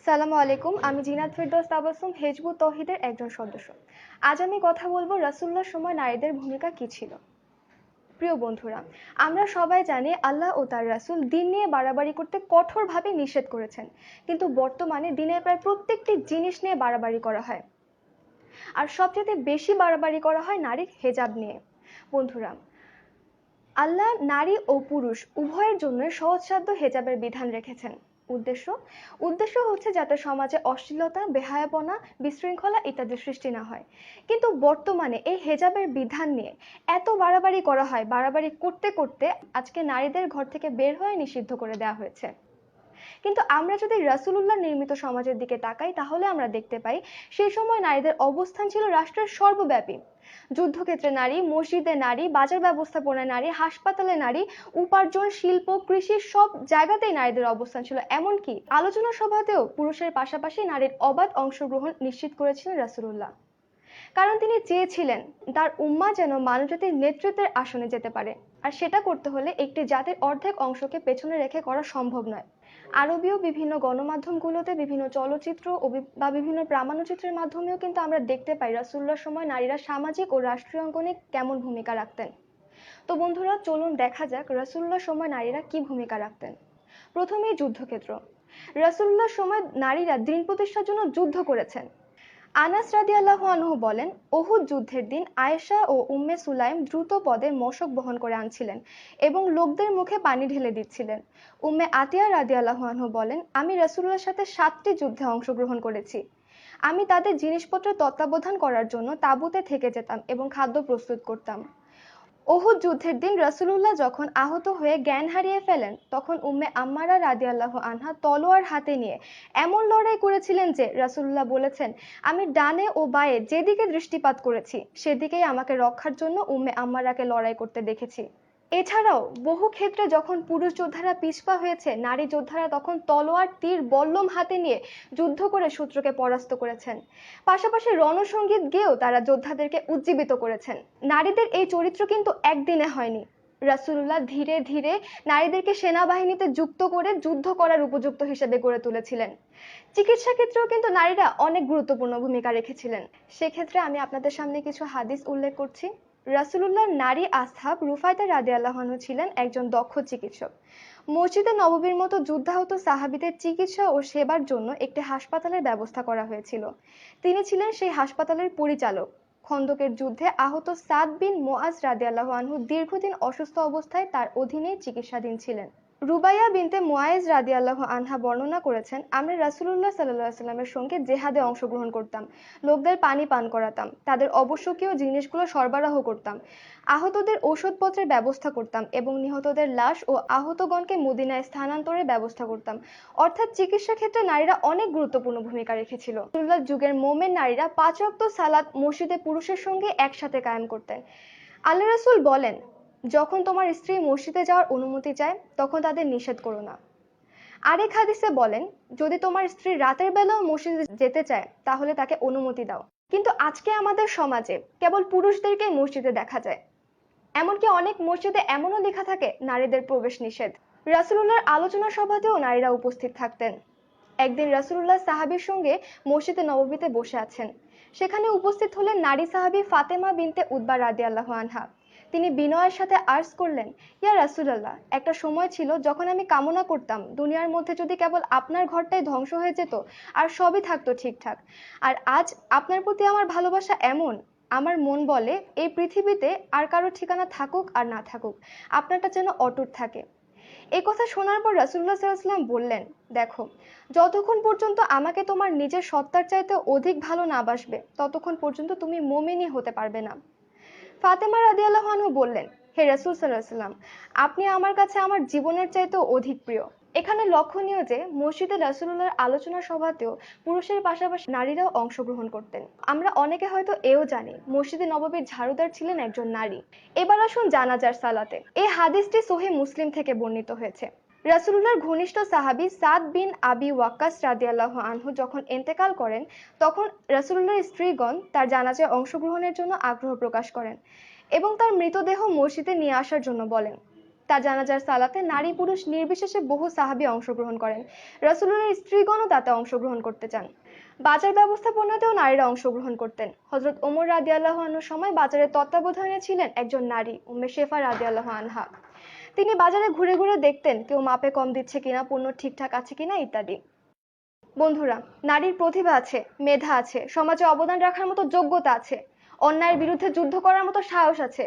সালামু আলাইকুম। আমি জিনাত ফেরদৌস তাবাসসুম, হিজবুত তৌহিদের একজন সদস্য। আজ আমি কথা বলবো রাসূলুল্লাহর সময় নারীদের ভূমিকা কি ছিল। প্রিয় বন্ধুরা, আমরা সবাই জানি আল্লাহ ও তার রাসূল দিন নিয়ে বাড়াবাড়ি করতে কঠোরভাবে নিষেধ করেছেন, কিন্তু বর্তমানে দিনের প্রায় প্রত্যেকটি জিনিস নিয়ে বাড়াবাড়ি করা হয়। আর সবচেয়ে বেশি বাড়াবাড়ি করা হয় নারীর হেজাব নিয়ে। বন্ধুরা, আল্লাহ নারী ও পুরুষ উভয়ের জন্য সহজসাধ্য হেজাবের বিধান রেখেছেন। উদ্দেশ্য উদ্দেশ্য হচ্ছে যাতে সমাজে অশ্লীলতা, বেহায়াপনা, বিশৃঙ্খলা ইত্যাদি সৃষ্টি না হয়। কিন্তু বর্তমানে এই হেজাবের বিধান নিয়ে এত বাড়াবাড়ি করা হয়, বাড়াবাড়ি করতে করতে আজকে নারীদের ঘর থেকে বের হয়ে নিষিদ্ধ করে দেওয়া হয়েছে। কিন্তু আমরা যদি রাসূলুল্লাহ নির্মিত সমাজের দিকে তাকাই, তাহলে আমরা দেখতে পাই সেই সময় নারীদের অবস্থান ছিল রাষ্ট্রের সর্বব্যাপী। যুদ্ধক্ষেত্রে নারী, মসজিদে নারী, বাজার ব্যবস্থাপনায় নারী, হাসপাতালে নারী, উপার্জন, শিল্প, কৃষি সব জায়গাতেই নারীদের অবস্থান ছিল। এমনকি আলোচনা সভাতেও পুরুষের পাশাপাশি নারীর অবাধ অংশগ্রহণ নিশ্চিত করেছিলেন রাসূলুল্লাহ। কারণ তিনি চেয়েছিলেন তার উম্মাহ যেন মানবজাতির নেতৃত্বের আসনে যেতে পারে, আর সেটা করতে হলে একটি জাতির অর্ধেক অংশকে পেছনে রেখে করা সম্ভব নয়। আরবীয় বিভিন্ন গণমাধ্যমগুলোতে বিভিন্ন চলচ্চিত্র বা বিভিন্ন প্রামাণ্যচিত্রের মাধ্যমেও কিন্তু আমরা দেখতে পাই রাসূলুল্লাহর সময় নারীরা সামাজিক ও রাষ্ট্রীয় অঙ্গনে কেমন ভূমিকা রাখতেন। তো বন্ধুরা, চলুন দেখা যাক রাসূলুল্লাহর সময় নারীরা কি ভূমিকা রাখতেন। প্রথমেই যুদ্ধক্ষেত্র। রাসূলুল্লাহর সময় নারীরা দিন প্রতিষ্ঠার জন্য যুদ্ধ করেছেন। আনাস রাদিয়াল্লাহু আনহু বলেন, উহুদ যুদ্ধের দিন আয়েশা ও উম্মে সুলাইম দ্রুত পদে মশক বহন করে আনছিলেন এবং লোকদের মুখে পানি ঢেলে দিচ্ছিলেন। উম্মে আতিয়া রাদিয়াল্লাহু আনহু বলেন, আমি রাসূলুল্লাহর সাথে 7টি যুদ্ধে অংশগ্রহণ করেছি। আমি তাদের জিনিসপত্র তত্ত্বাবধান করার জন্য তাঁবুতে থেকে যেতাম এবং খাদ্য প্রস্তুত করতাম। উহুদ যুদ্ধের দিন রাসূলুল্লাহ যখন আহত হয়ে জ্ঞান হারিয়ে ফেলেন, তখন উম্মে আম্মারা রাদিয়াল্লাহু আনহা তলোয়ার হাতে নিয়ে এমন লড়াই করেছিলেন যে রাসূলুল্লাহ বলেছেন, আমি ডানে ও বাঁয়ে যেদিকে দৃষ্টিপাত করেছি সেদিকেই আমাকে রক্ষার জন্য উম্মে আম্মারাকে লড়াই করতে দেখেছি। এছাড়াও বহু ক্ষেত্রে যখন পুরুষ যোদ্ধারা পিছপা হয়েছে, নারী যোদ্ধারা তখন তলোয়ার, তীর, বল্লম হাতে নিয়ে যুদ্ধ করে শত্রুকে পরাস্ত করেছেন। পাশাপাশি রণসঙ্গীত গেয়েও তারা যোদ্ধাদেরকে উজ্জীবিত করেছেন। নারীদের এই চরিত্র কিন্তু একদিনে হয়নি। রাসূলুল্লাহ ধীরে ধীরে নারীদেরকে সেনাবাহিনীতে যুক্ত করে যুদ্ধ করার উপযুক্ত হিসেবে গড়ে তুলেছিলেন। চিকিৎসা ক্ষেত্রেও কিন্তু নারীরা অনেক গুরুত্বপূর্ণ ভূমিকা রেখেছিলেন। সেক্ষেত্রে আমি আপনাদের সামনে কিছু হাদিস উল্লেখ করছি। রাসূলুল্লাহর নারী আসহাব রুফায়দা রাদিয়াল্লাহু আনহু ছিলেন একজন দক্ষ চিকিৎসক। মসজিদে নববীর মতো যুদ্ধাহত সাহাবীদের চিকিৎসা ও সেবার জন্য একটি হাসপাতালের ব্যবস্থা করা হয়েছিল। তিনি ছিলেন সেই হাসপাতালের পরিচালক। খন্দকের যুদ্ধে আহত সাদ বিন মুআজ রাদিয়াল্লাহু আনহু দীর্ঘদিন অসুস্থ অবস্থায় তার অধীনেই চিকিৎসাধীন ছিলেন। রুবাইয়া বিনতে মুয়াইজ রাদিয়াল্লাহু আনহা বর্ণনা করেছেন, আমরা রাসূলুল্লাহ সাল্লাল্লাহু আলাইহি ওয়াসাল্লামের সঙ্গে জিহাদে অংশগ্রহণ করতাম, লোকদের পানি পান করাতাম, তাদের আবশ্যকীয় জিনিসগুলো সরবরাহ করতাম, আহতদের ঔষধপত্রের ব্যবস্থা করতাম এবং নিহতদের লাশ ও আহতগণকে মদিনায় স্থানান্তরের ব্যবস্থা করতাম। অর্থাৎ চিকিৎসা ক্ষেত্রে নারীরা অনেক গুরুত্বপূর্ণ ভূমিকা রেখেছিল। রাসূলুল্লাহ যুগের মোমেন নারীরা 5 ওয়াক্ত সালাত মসজিদে পুরুষের সঙ্গে একসাথে কায়েম করতেন। আল্লাহ রাসূল বলেন, যখন তোমার স্ত্রী মসজিদে যাওয়ার অনুমতি চায় তখন তাদের নিষেধ করো না। আরেক হাদিসে বলেন, যদি তোমার স্ত্রী রাতের বেলাও মসজিদে যেতে চায় তাহলে তাকে অনুমতি দাও। কিন্তু আজকে আমাদের সমাজে কেবল পুরুষদেরকে মসজিদে দেখা যায়। এমনকি অনেক মসজিদে এমনও লেখা থাকে নারীদের প্রবেশ নিষেধ। রাসূলুল্লাহর আলোচনা সভাতেও নারীরা উপস্থিত থাকতেন। একদিন রাসূলুল্লাহ সাহাবীর সঙ্গে মসজিদে নববীতে বসে আছেন। সেখানে উপস্থিত হলেন নারী সাহাবী ফাতেমা বিনতে উতবা রাদিয়াল্লাহু আনহা। তিনি বিনয়ের সাথে আর্জ করলেন, ইয়া রাসূলুল্লাহ, একটা সময় ছিল যখন আমি কামনা করতাম দুনিয়ার মধ্যে যদি কেবল আপনার ঘরটাই ধ্বংস হয়ে যেত আর সবই থাকতো ঠিকঠাক। আর আজ আপনার প্রতি আমার ভালোবাসা এমন, আমার মন বলে এই পৃথিবীতে আর কারো ঠিকানা থাকুক আর না থাকুক, আপনারটা যেন অটুট থাকে। এই কথা শোনার পর রাসূলুল্লাহ সাল্লাল্লাহু আলাইহি ওয়াসাল্লাম বললেন, দেখো, যতক্ষণ পর্যন্ত আমাকে তোমার নিজের সত্তার চাইতে অধিক ভালো না বাসবে ততক্ষণ পর্যন্ত তুমি মুমিনই হতে পারবে না। ফাতেমা রাদিয়াল্লাহু আনহু বললেন, হে রাসূল সাল্লাল্লাহু আলাইহি ওয়াসাল্লাম, আপনি আমার কাছে আমার জীবনের চাইতেও অধিক প্রিয়। এখানে লক্ষণীয় যে মসজিদে রাসূলুল্লাহর আলোচনা সভাতেও পুরুষের পাশাপাশি নারীরাও অংশগ্রহণ করতেন। আমরা অনেকে হয়তো এও জানি মসজিদে নববীর ঝাড়ুদার ছিলেন একজন নারী। এবার আসুন জানাজার সালাতে। এই হাদিসটি সহিহ মুসলিম থেকে বর্ণিত হয়েছে। রাসূলুল্লাহর ঘনিষ্ঠ সাহাবী সাদ বিন আবি ওয়াক্কাস রাদিয়াল্লাহু আনহু যখন ইন্তেকাল করেন, তখন রাসূলুল্লাহর স্ত্রীগণ তার জানাজায় অংশগ্রহণের জন্য আগ্রহ প্রকাশ করেন এবং তার মৃতদেহ মসজিদে নিয়ে আসার জন্য বলেন। তার জানাজার সালাতে নারী পুরুষ নির্বিশেষে বহু সাহাবী অংশগ্রহণ করেন। রাসূলুল্লাহর স্ত্রীগণও তাতে অংশগ্রহণ করতে চান। বাজার ব্যবস্থাপনাতেও নারীরা অংশগ্রহণ করতেন। হযরত ওমর রাদিয়াল্লাহু আনহুর সময় বাজারের তত্ত্বাবধানে ছিলেন একজন নারী, উম্মে শেফা রাদিয়াল্লাহু আনহা। তিনি বাজারে ঘুরে ঘুরে দেখতেন কেউ মাপে কম দিচ্ছে কিনা, পণ্য ঠিকঠাক আছে কিনা ইত্যাদি। বন্ধুরা, নারীর প্রতিভা আছে, মেধা আছে, সমাজে অবদান রাখার মতো যোগ্যতা আছে, অন্যায়ের বিরুদ্ধে যুদ্ধ করার মতো সাহস আছে,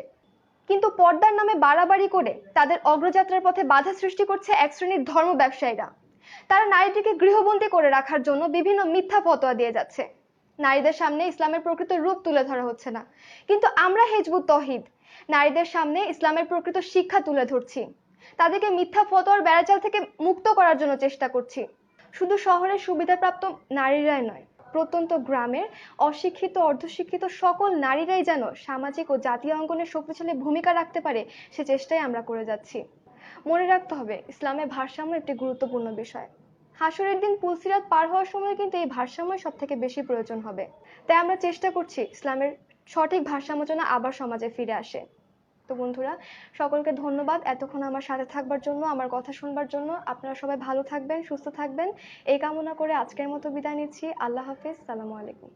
কিন্তু পর্দার নামে বাড়াবাড়ি করে তাদের অগ্রযাত্রার পথে বাধা সৃষ্টি করছে এক শ্রেণীর ধর্ম ব্যবসায়ীরা। তারা নারীটিকে গৃহবন্দী করে রাখার জন্য বিভিন্ন মিথ্যা ফতোয়া দিয়ে যাচ্ছে। নারীদের সামনে ইসলামের প্রকৃত রূপ তুলে ধরা হচ্ছে না, কিন্তু আমরা হিজবুত তৌহিদ নারীদের সামনে ইসলামের প্রকৃত শিক্ষা তুলে ধরছি। তাদেরকে মিথ্যা ফতোয়ার বেড়াজাল থেকে মুক্ত করার জন্য চেষ্টা করছি। শুধু শহরের সুবিধাপ্রাপ্ত নারীরাই নয়, প্রত্যন্ত গ্রামের অশিক্ষিত অর্ধশিক্ষিত সকল নারীরাই যেন সামাজিক ও জাতীয় অঙ্গনে শক্তিশালী ভূমিকা রাখতে পারে, সে চেষ্টাই আমরা করে যাচ্ছি। মনে রাখতে হবে, ইসলামে ভারসাম্য একটি গুরুত্বপূর্ণ বিষয়। হাসরের দিন পুলসিরাত পার হওয়ার সময় কিন্তু এই ভারসাম্যই সব থেকে বেশি প্রয়োজন হবে। তাই আমরা চেষ্টা করছি ইসলামের সঠিক ভারসাম্য যেন আবার সমাজে ফিরে আসে। তো বন্ধুরা, সকলকে ধন্যবাদ এতক্ষণ আমার সাথে থাকবার জন্য, আমার কথা শুনবার জন্য। আপনারা সবাই ভালো থাকবেন, সুস্থ থাকবেন এই কামনা করে আজকের মতো বিদায় নিচ্ছি। আল্লাহ হাফেজ, সালামু আলাইকুম।